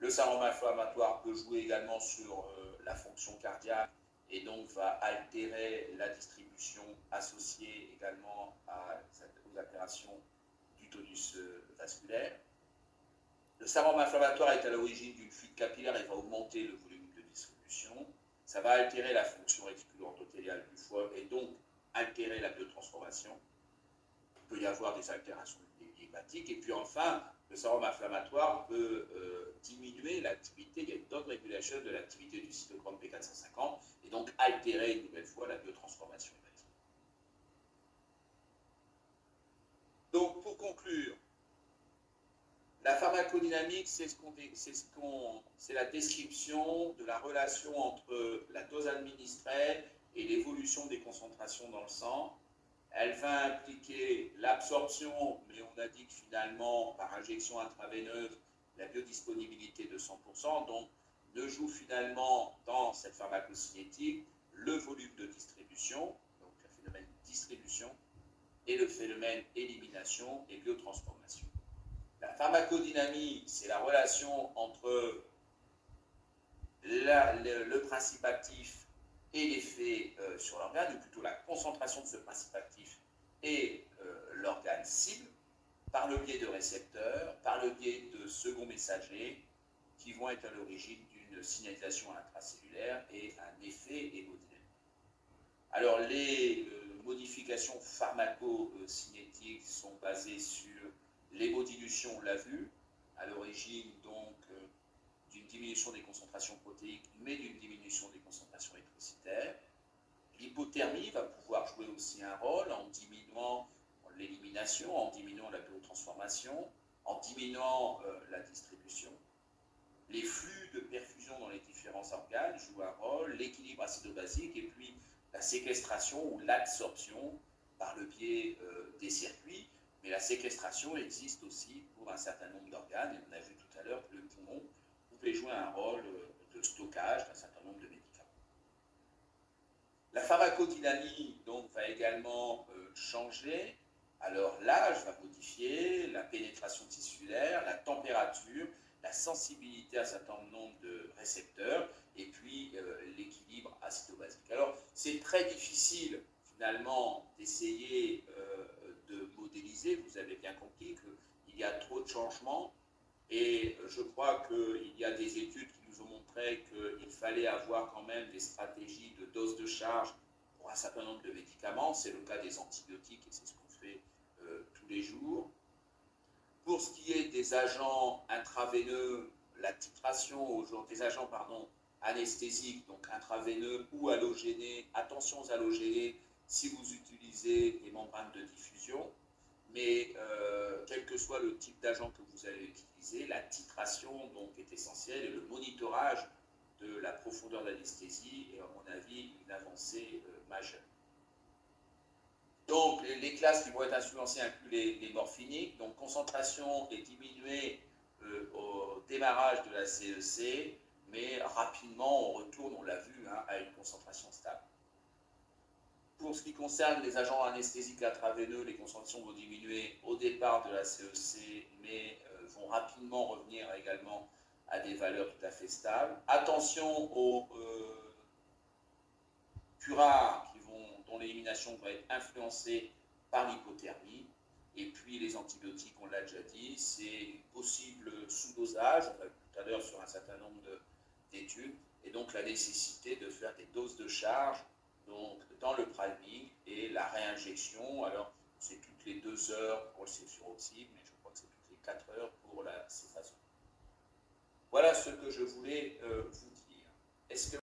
Le syndrome inflammatoire peut jouer également sur la fonction cardiaque et donc va altérer la distribution associée également aux altérations du tonus vasculaire. Le syndrome inflammatoire est à l'origine d'une fuite capillaire et va augmenter le volume de distribution. Ça va altérer la fonction réticulo-endothéliale du foie et donc altérer la biotransformation. Il peut y avoir des altérations hépatiques. Et puis enfin, le syndrome inflammatoire peut diminuer l'activité, il y a une down-régulation de l'activité du cytochrome P450 et donc altérer une nouvelle fois la biotransformation hépatique. Donc pour conclure, la pharmacodynamique, c'est la description de la relation entre la dose administrée et l'évolution des concentrations dans le sang. Elle va impliquer l'absorption, mais on a dit que finalement, par injection intraveineuse, la biodisponibilité de 100%, donc ne joue finalement dans cette pharmacocinétique le volume de distribution, donc le phénomène distribution, et le phénomène élimination et biotransformation. La pharmacodynamie, c'est la relation entre le principe actif et l'effet sur l'organe, ou plutôt la concentration de ce principe actif et l'organe cible, par le biais de récepteurs, par le biais de seconds messagers, qui vont être à l'origine d'une signalisation intracellulaire et un effet hémodynamique. Alors, les modifications pharmacocinétiques sont basées sur l'hémodilution, on l'a vu, à l'origine donc d'une diminution des concentrations protéiques, mais d'une diminution des concentrations érythrocytaires. L'hypothermie va pouvoir jouer aussi un rôle en diminuant l'élimination, en diminuant la biotransformation, en diminuant la distribution. Les flux de perfusion dans les différents organes jouent un rôle, l'équilibre acido-basique et puis la séquestration ou l'absorption par le biais des circuits. Mais la séquestration existe aussi pour un certain nombre d'organes, et on a vu tout à l'heure que le poumon pouvait jouer un rôle de stockage d'un certain nombre de médicaments. La pharmacodynamie donc, va également changer. Alors l'âge va modifier, la pénétration tissulaire, la température, la sensibilité à un certain nombre de récepteurs, et puis l'équilibre acido-basique. Alors c'est très difficile finalement d'essayer de modéliser, vous avez bien compris qu'il y a trop de changements, et je crois qu'il y a des études qui nous ont montré qu'il fallait avoir quand même des stratégies de dose de charge pour un certain nombre de médicaments, c'est le cas des antibiotiques et c'est ce qu'on fait tous les jours. Pour ce qui est des agents intraveineux, la titration, des agents anesthésiques, donc intraveineux ou halogénés, attention aux halogénés si vous utilisez des membranes de diffusion, mais quel que soit le type d'agent que vous allez utiliser, la titration donc, est essentielle et le monitorage de la profondeur d'anesthésie est à mon avis une avancée majeure. Donc les classes qui vont être influencées incluent les morphiniques, donc concentration est diminuée au démarrage de la CEC, mais rapidement on retourne, on l'a vu, à une concentration stable. Pour ce qui concerne les agents anesthésiques intraveineux, les concentrations vont diminuer au départ de la CEC, mais vont rapidement revenir également à des valeurs tout à fait stables. Attention aux curares dont l'élimination va être influencée par l'hypothermie. Et puis les antibiotiques, on l'a déjà dit, c'est possible sous-dosage, on l'a vu tout à l'heure sur un certain nombre d'études, et donc la nécessité de faire des doses de charge donc dans le priming et la réinjection. Alors c'est toutes les 2 heures pour le cefturoxime, mais je crois que c'est toutes les 4 heures pour la céphazone. Voilà ce que je voulais vous dire. Est-ce que